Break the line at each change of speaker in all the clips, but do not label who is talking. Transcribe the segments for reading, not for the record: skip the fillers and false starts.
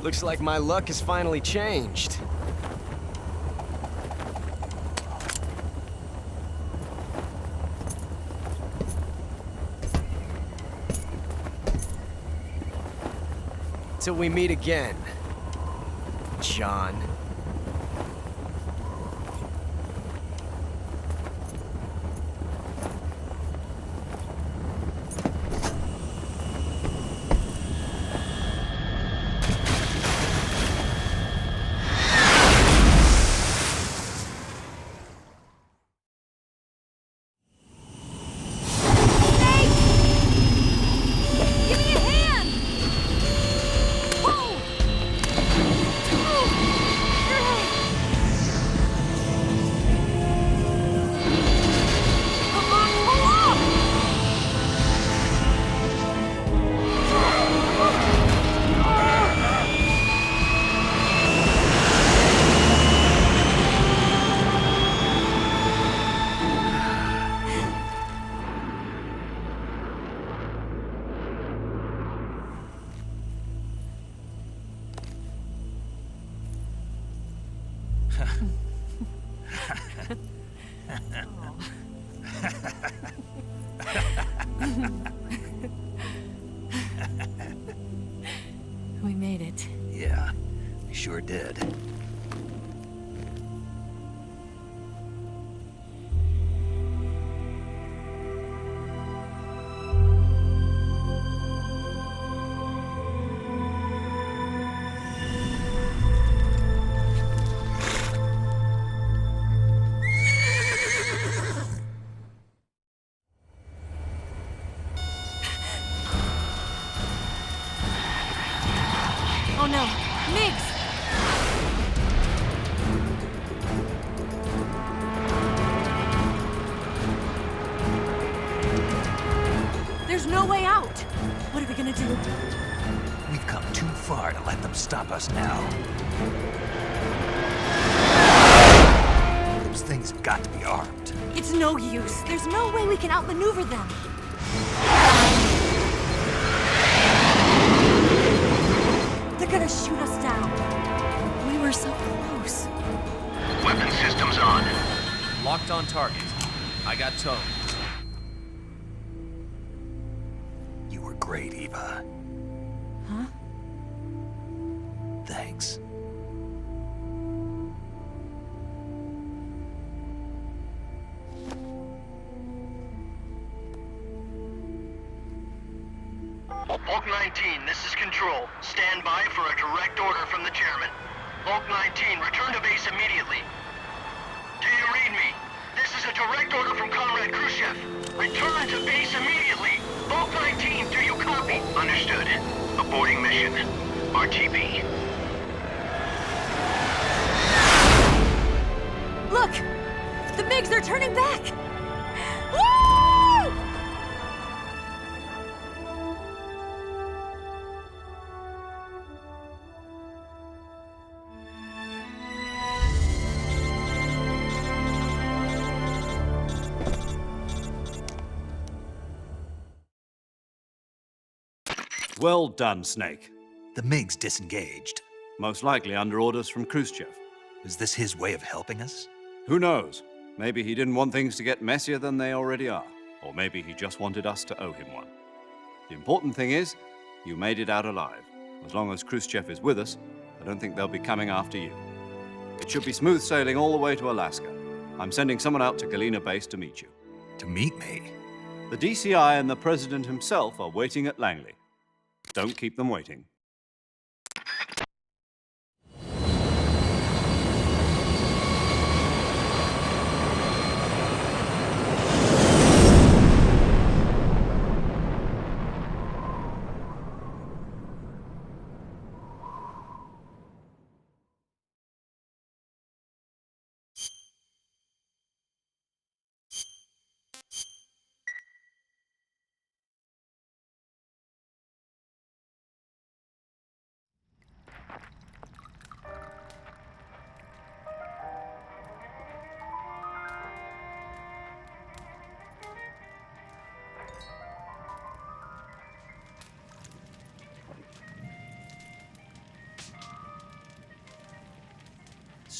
Looks like my luck has finally changed. Till we meet again, John.
We made it.
Yeah, we sure did.
Oh no, Migs! There's no way out! What are we gonna do?
We've come too far to let them stop us now. Those things have got to be armed.
It's no use. There's no way we can outmaneuver them. They're gonna shoot us down. We were so close.
Weapon systems on.
Locked on target. I got towed.
You were great, Eva.
Huh?
Thanks.
Hulk 19, this is Control. Stand by for a direct order from the chairman. Hulk 19, return to base immediately. Do you read me? This is a direct order from Comrade Khrushchev. Return to base immediately. Hulk 19, do you copy? Understood. Aborting mission. RTB.
Look! The Migs are turning back! Woo!
Well done, Snake.
The MiGs disengaged.
Most likely under orders from Khrushchev.
Is this his way of helping us?
Who knows? Maybe he didn't want things to get messier than they already are. Or maybe he just wanted us to owe him one. The important thing is, you made it out alive. As long as Khrushchev is with us, I don't think they'll be coming after you. It should be smooth sailing all the way to Alaska. I'm sending someone out to Galena Base to meet you.
To meet me?
The DCI and the President himself are waiting at Langley. Don't keep them waiting.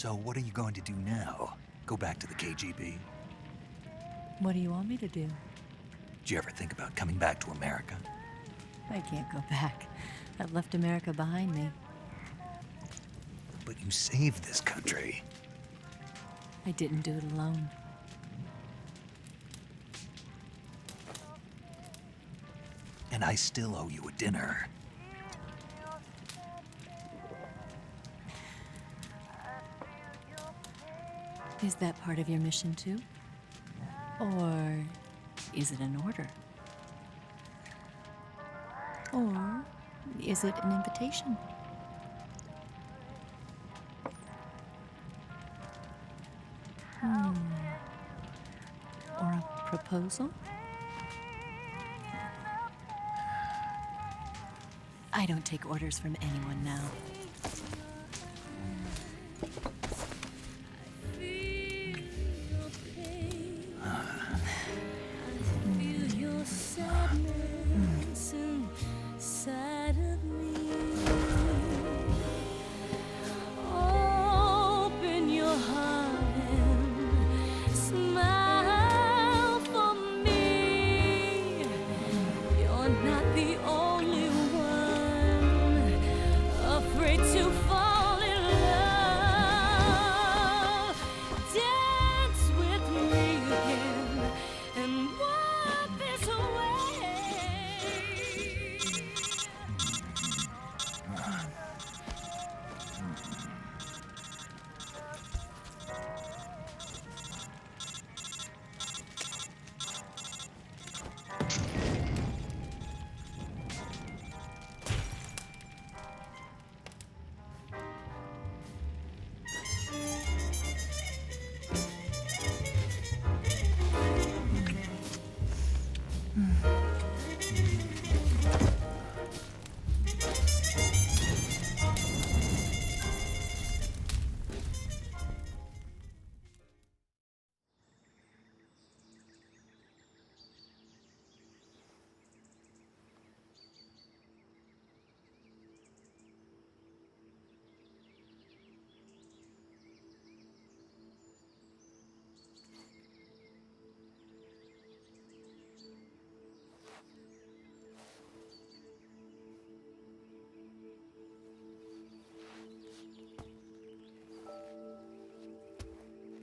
So what are you going to do now? Go back to the KGB?
What do you want me to do?
Did you ever think about coming back to America?
I can't go back. I've left America behind me.
But you saved this country.
I didn't do it alone.
And I still owe you a dinner.
Is that part of your mission too? Or is it an order? Or is it an invitation? Or a proposal? I don't take orders from anyone now.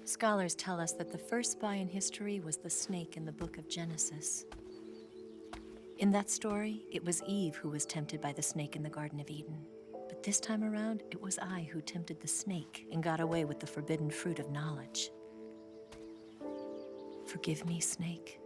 Scholars tell us that the first spy in history was the snake in the book of Genesis. In that story, it was Eve who was tempted by the snake in the Garden of Eden. But this time around, it was I who tempted the snake and got away with the forbidden fruit of knowledge. Forgive me, snake.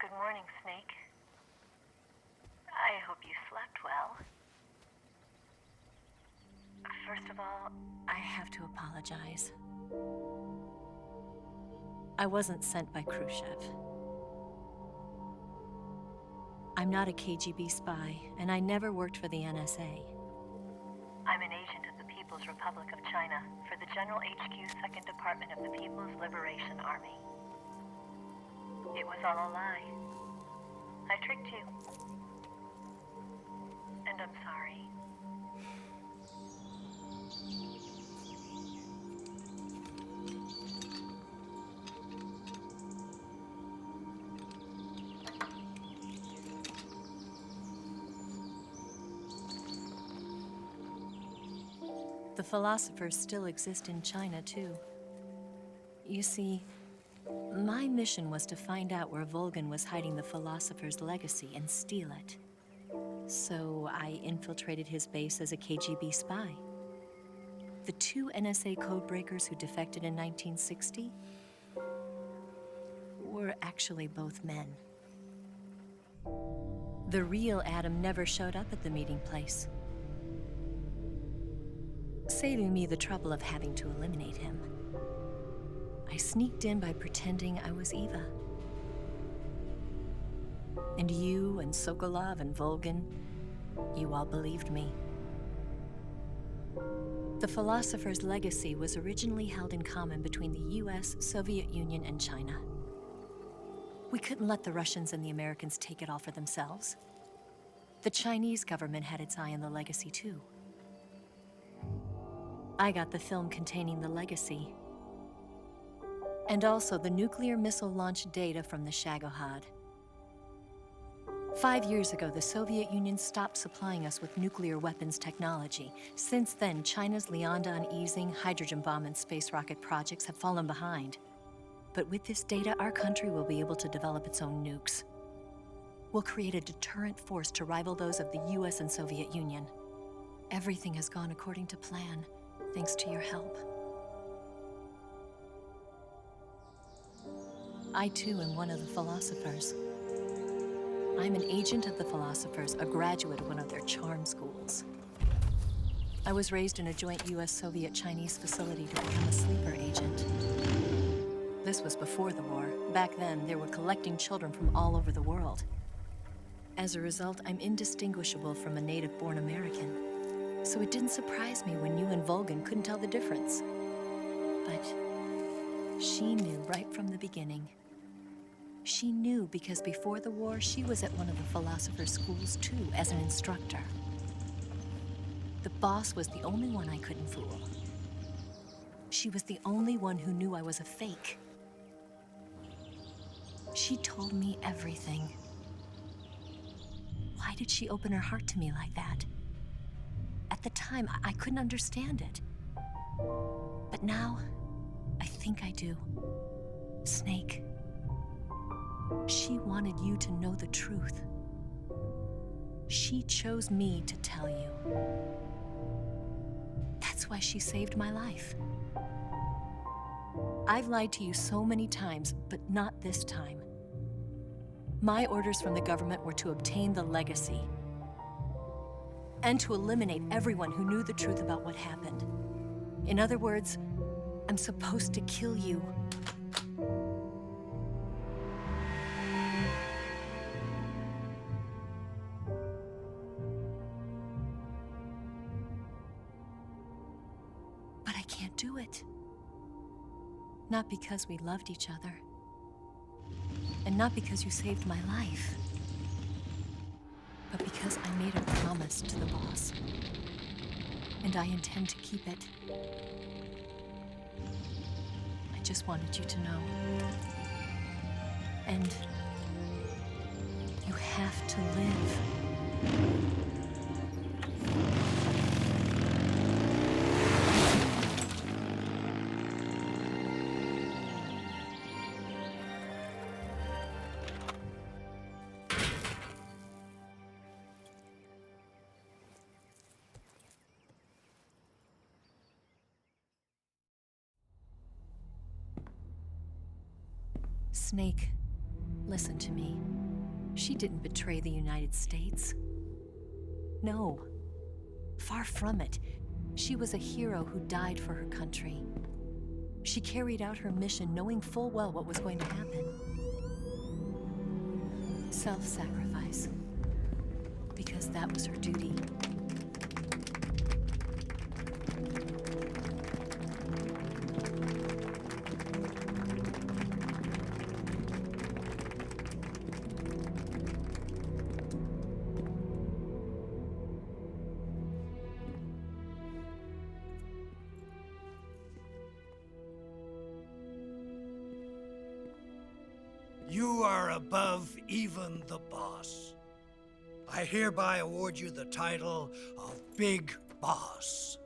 Good morning, Snake. I hope you slept well. First of all,
I have to apologize. I wasn't sent by Khrushchev. I'm not a KGB spy, and I never worked for the NSA.
I'm an agent of the People's Republic of China for the General HQ 2nd Department of the People's Liberation Army. It was all a lie. I tricked you. And I'm sorry.
The philosophers still exist in China, too. You see, my mission was to find out where Volgin was hiding the philosopher's legacy and steal it. So I infiltrated his base as a KGB spy. The two NSA codebreakers who defected in 1960 were actually both men. The real Adam never showed up at the meeting place, saving me the trouble of having to eliminate him. I sneaked in by pretending I was Eva. And you and Sokolov and Volgin, you all believed me. The Philosopher's legacy was originally held in common between the US, Soviet Union, and China. We couldn't let the Russians and the Americans take it all for themselves. The Chinese government had its eye on the legacy too. I got the film containing the legacy, and also the nuclear missile launch data from the Shagohod. 5 years ago, the Soviet Union stopped supplying us with nuclear weapons technology. Since then, China's Liaodong easing, hydrogen bomb, and space rocket projects have fallen behind. But with this data, our country will be able to develop its own nukes. We'll create a deterrent force to rival those of the US and Soviet Union. Everything has gone according to plan, thanks to your help. I too am one of the Philosophers. I'm an agent of the Philosophers, a graduate of one of their charm schools. I was raised in a joint US-Soviet-Chinese facility to become a sleeper agent. This was before the war. Back then, they were collecting children from all over the world. As a result, I'm indistinguishable from a native-born American. So it didn't surprise me when you and Volgin couldn't tell the difference. But she knew right from the beginning. She knew because before the war, she was at one of the Philosopher's schools too, as an instructor. The boss was the only one I couldn't fool. She was the only one who knew I was a fake. She told me everything. Why did she open her heart to me like that? At the time, I couldn't understand it. But now, I think I do. Snake. She wanted you to know the truth. She chose me to tell you. That's why she saved my life. I've lied to you so many times, but not this time. My orders from the government were to obtain the legacy and to eliminate everyone who knew the truth about what happened. In other words, I'm supposed to kill you. But I can't do it. Not because we loved each other. And not because you saved my life. But because I made a promise to the boss. And I intend to keep it. I just wanted you to know. And you have to live. Snake, listen to me. She didn't betray the United States. No, far from it. She was a hero who died for her country. She carried out her mission knowing full well what was going to happen. Self-sacrifice. Because that was her duty.
You are above even the boss. I hereby award you the title of Big Boss.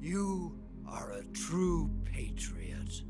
You are a true patriot.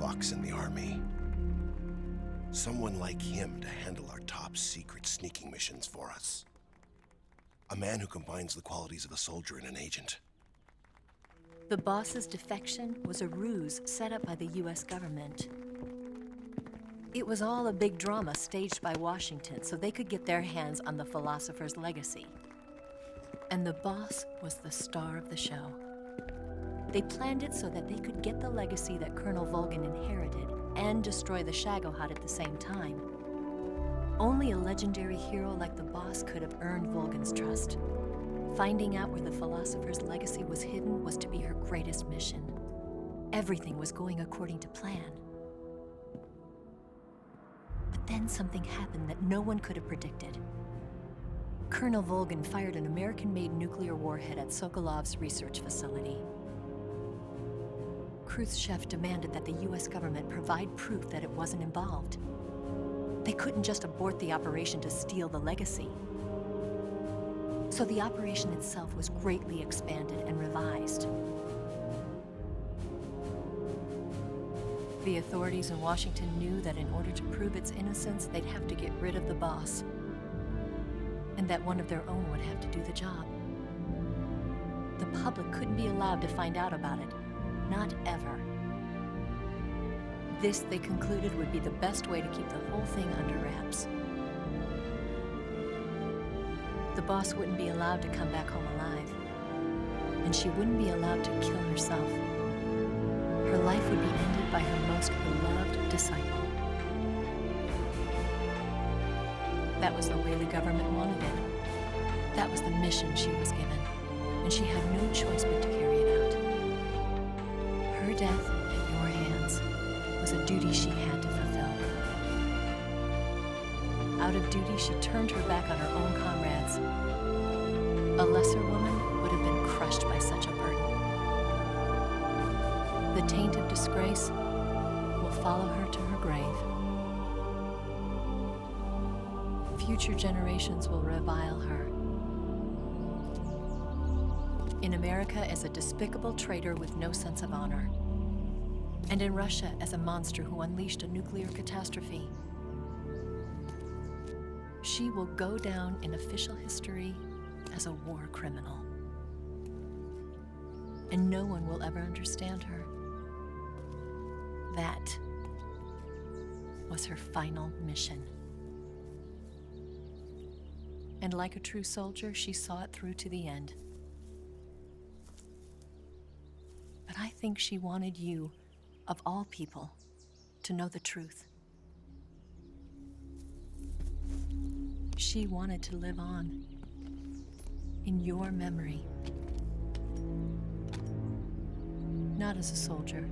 fox in the army. Someone like him to handle our top secret sneaking missions for us. A man who combines the qualities of a soldier and an agent.
The boss's defection was a ruse set up by the US government. It was all a big drama staged by Washington so they could get their hands on the philosopher's legacy. And the boss was the star of the show. They planned it so that they could get the legacy that Colonel Volgin inherited and destroy the Shagohod at the same time. Only a legendary hero like the boss could have earned Volgin's trust. Finding out where the philosopher's legacy was hidden was to be her greatest mission. Everything was going according to plan. But then something happened that no one could have predicted. Colonel Volgin fired an American-made nuclear warhead at Sokolov's research facility. Khrushchev demanded that the US government provide proof that it wasn't involved. They couldn't just abort the operation to steal the legacy. So the operation itself was greatly expanded and revised. The authorities in Washington knew that in order to prove its innocence, they'd have to get rid of the boss, and that one of their own would have to do the job. The public couldn't be allowed to find out about it. Not ever. This, they concluded, would be the best way to keep the whole thing under wraps. The boss wouldn't be allowed to come back home alive, and she wouldn't be allowed to kill herself. Her life would be ended by her most beloved disciple. That was the way the government wanted it. That was the mission she was given, and she had no choice but to carry it out. Her death at your hands was a duty she had to fulfill. Out of duty, she turned her back on her own comrades. A lesser woman would have been crushed by such a burden. The taint of disgrace will follow her to her grave. Future generations will revile her. In America as a despicable traitor with no sense of honor. And in Russia as a monster who unleashed a nuclear catastrophe. She will go down in official history as a war criminal. And no one will ever understand her. That was her final mission. And like a true soldier, she saw it through to the end. But I think she wanted you, of all people, to know the truth. She wanted to live on in your memory. Not as a soldier,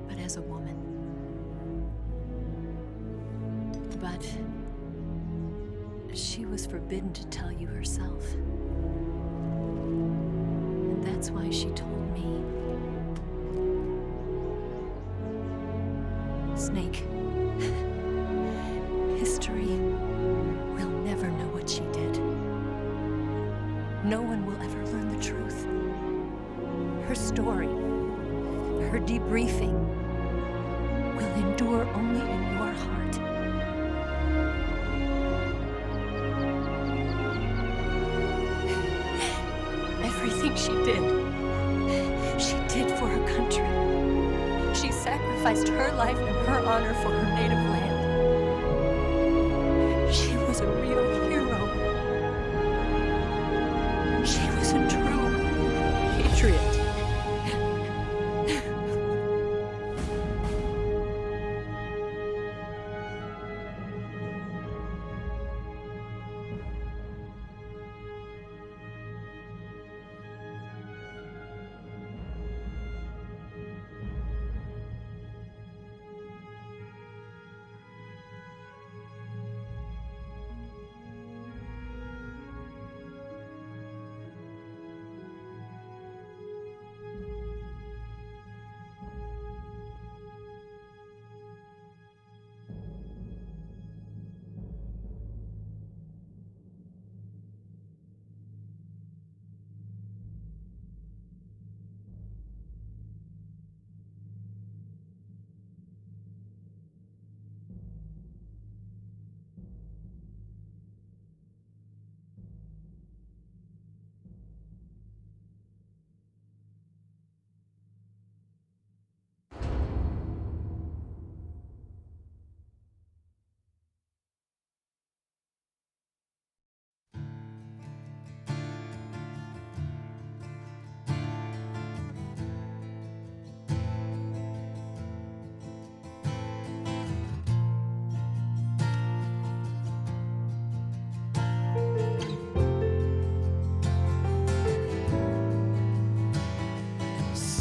but as a woman. But she was forbidden to tell you herself. And that's why she told me. Snake, history will never know what she did. No one will ever learn the truth. Her story, her debriefing, will endure only in your heart. Everything she did for her country. She sacrificed her life and her honor for her native land. She was a real hero. She was a true patriot.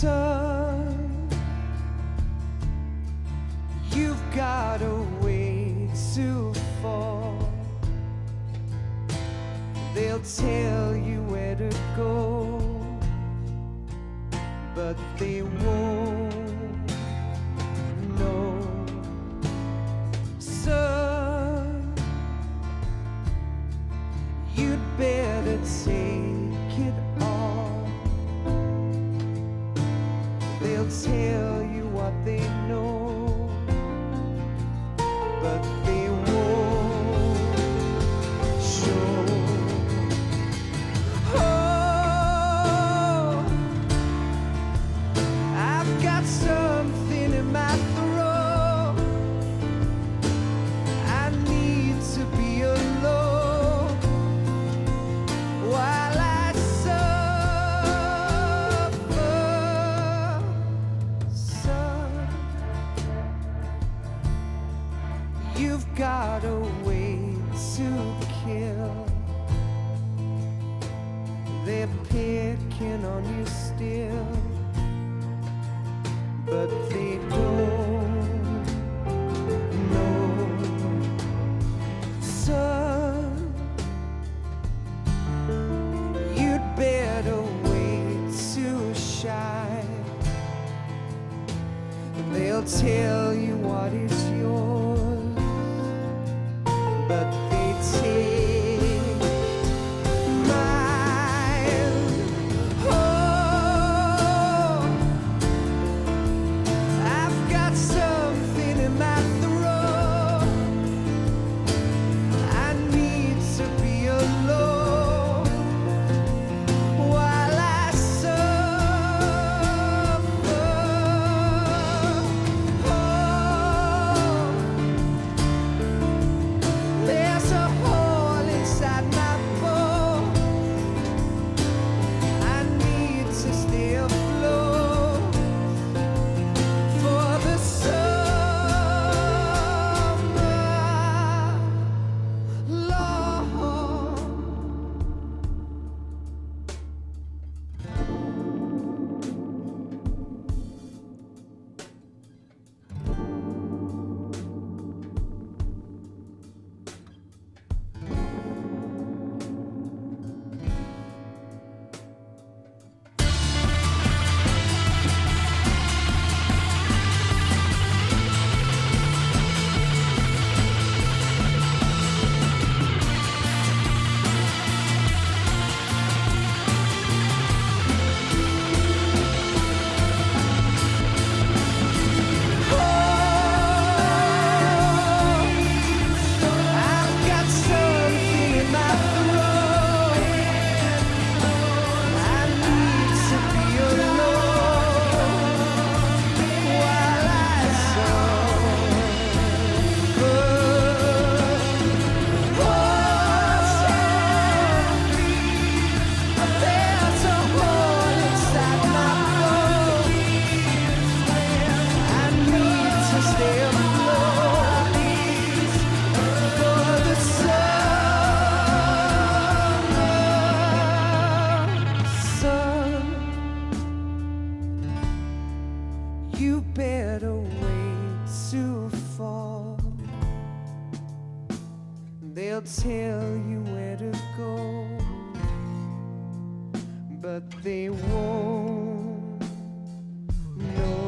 Son, you've got a way to fall. They'll tell you where to go, but they won't know. Son, you'd better take it all. They'll tell you what they know, but they won't show. Oh, I've got something in my throat. I need to be alone while I suffer. Son, you've got a way to kill. They're picking on you still, but they don't know. Son, you'd better wait to shine. They'll tell you what is yours, but they take mine. Oh, I've got something in my throat. I need to be alone while I suffer. Oh, there's a hole inside my bones. I need to stay afloat for the summer, Lord. I've got something in my throat. I need to be alone while I suffer. Oh, there's a hole inside my bones. I need to stay afloat for the summer. Son, you better wait to fall. They'll tell you where to go, but they won't know.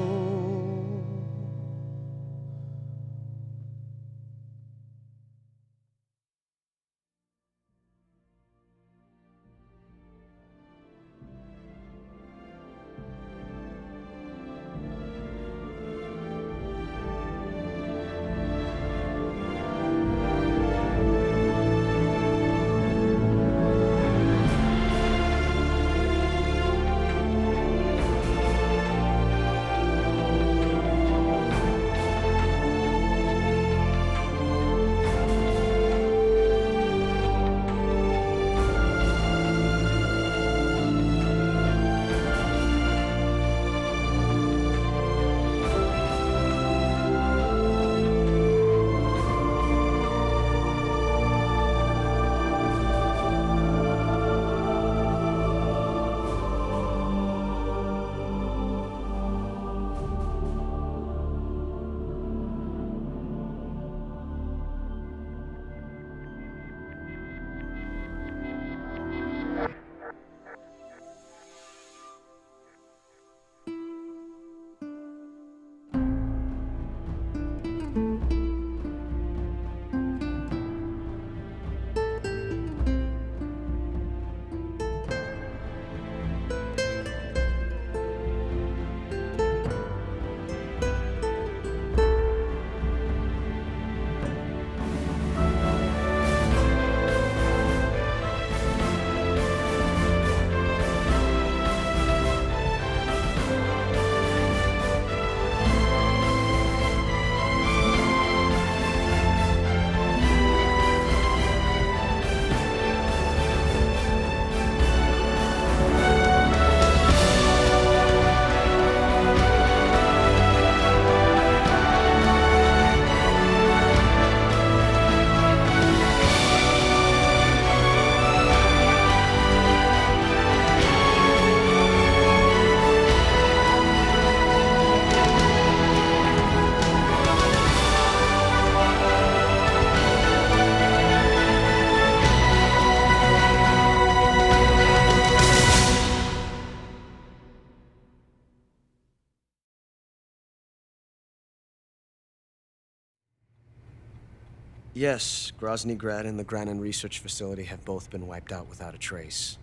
Yes, Grozny Grad and the Granin Research Facility have both been wiped out without a trace.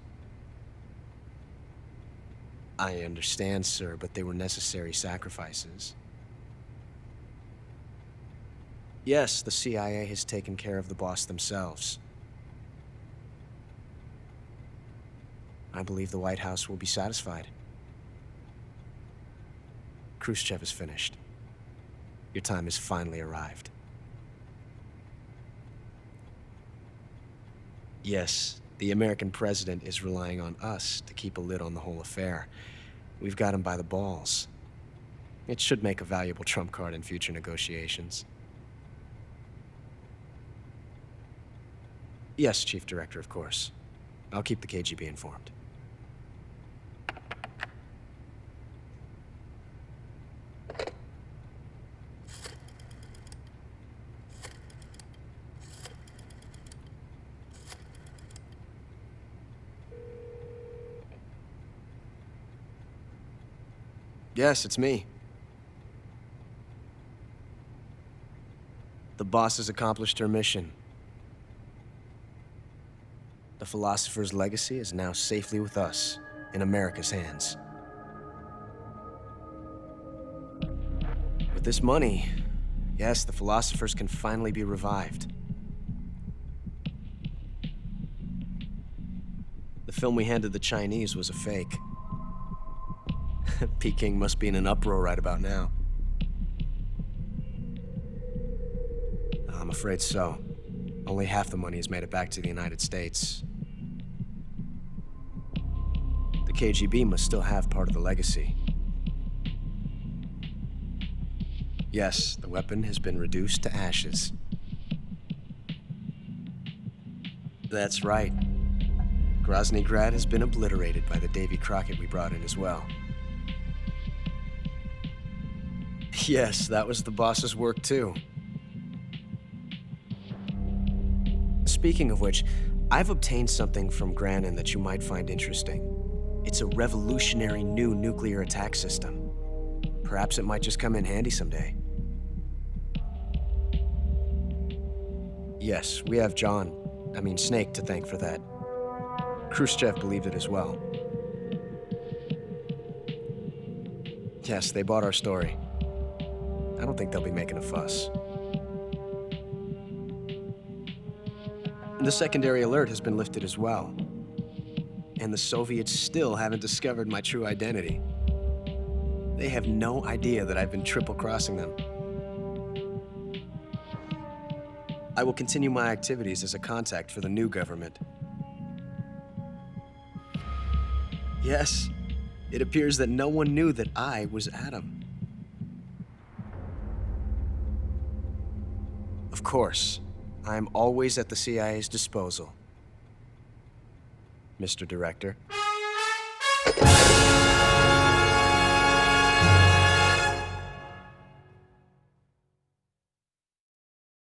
I understand, sir, but they were necessary sacrifices. Yes, the CIA has taken care of the boss themselves. I believe the White House will be satisfied. Khrushchev is finished. Your time has finally arrived. Yes, the American president is relying on us to keep a lid on the whole affair. We've got him by the balls. It should make a valuable trump card in future negotiations. Yes, Chief Director, of course. I'll keep the KGB informed. Yes, it's me. The boss has accomplished her mission. The philosopher's legacy is now safely with us, in America's hands. With this money, yes, the philosophers can finally be revived. The film we handed the Chinese was a fake. Peking must be in an uproar right about now. I'm afraid so. Only half the money has made it back to the United States. The KGB must still have part of the legacy. Yes, the weapon has been reduced to ashes. That's right. Grozny Grad has been obliterated by the Davy Crockett we brought in as well. Yes, that was the boss's work too. Speaking of which, I've obtained something from Granin that you might find interesting. It's a revolutionary new nuclear attack system. Perhaps it might just come in handy someday. Yes, we have Snake to thank for that. Khrushchev believed it as well. Yes, they bought our story. I don't think they'll be making a fuss. The secondary alert has been lifted as well. And the Soviets still haven't discovered my true identity. They have no idea that I've been triple-crossing them. I will continue my activities as a contact for the new government. Yes, it appears that no one knew that I was Adam. Of course, I'm always at the CIA's disposal, Mr. Director.